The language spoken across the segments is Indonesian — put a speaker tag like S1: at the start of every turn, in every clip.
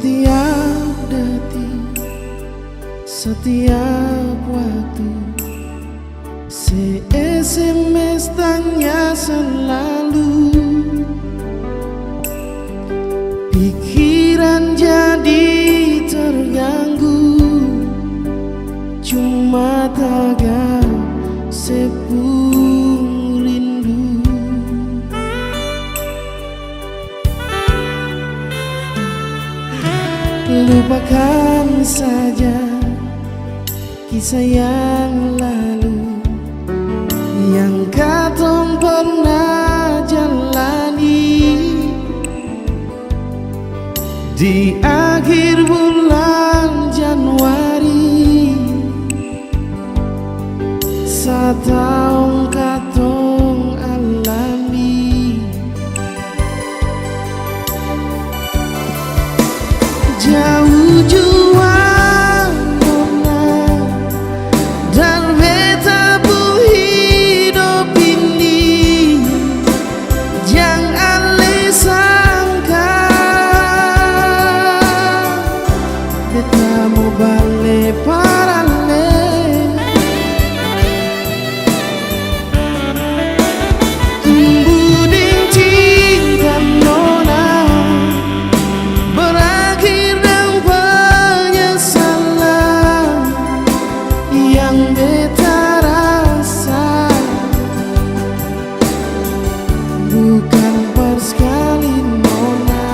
S1: Setiap detik, setiap waktu, se-SMS tanya selalu. Pikiran jadi terganggu, cuma tagal sepung rindu. Lupakan saja kisah yang lalu yang katong pernah jalani. Di akhir bulan Januari, setahun katong alami. Jauh jua nona dan beta bu hidup ini, jangan ale sangka beta mau balik parale. Tumbuh ding cinta nona, berakhir dengan penyesalan yang beta rasa. Bukan persekali nona.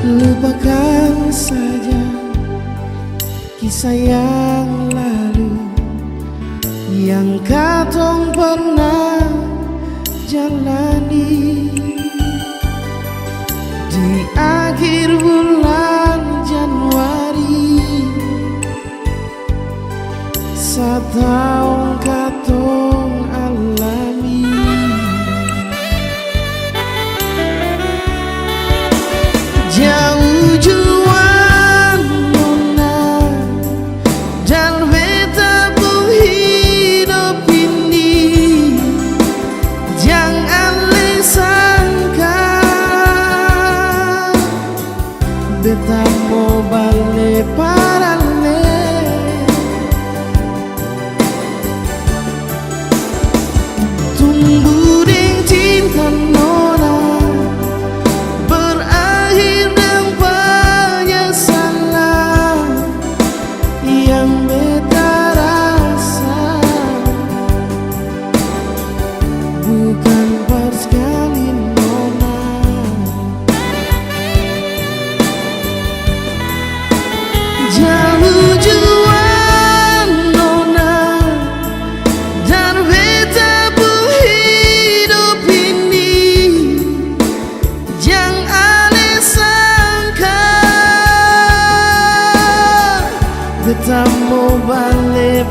S1: Lupakan saja kisah yang lalu yang katong pernah jalani. Di akhir bulan Januari, setahun katong alami. Jauh jua nona dan beta bu hidup ini, jangan le sangka beta mau balik parale. Tumbuh ding cinta nona, berakhir dengan penyesalan yang beta rasa. Bukan persekali nona. Jauh jua nona dan beta bu hidup ini, jangan ale sangka beta mau balik.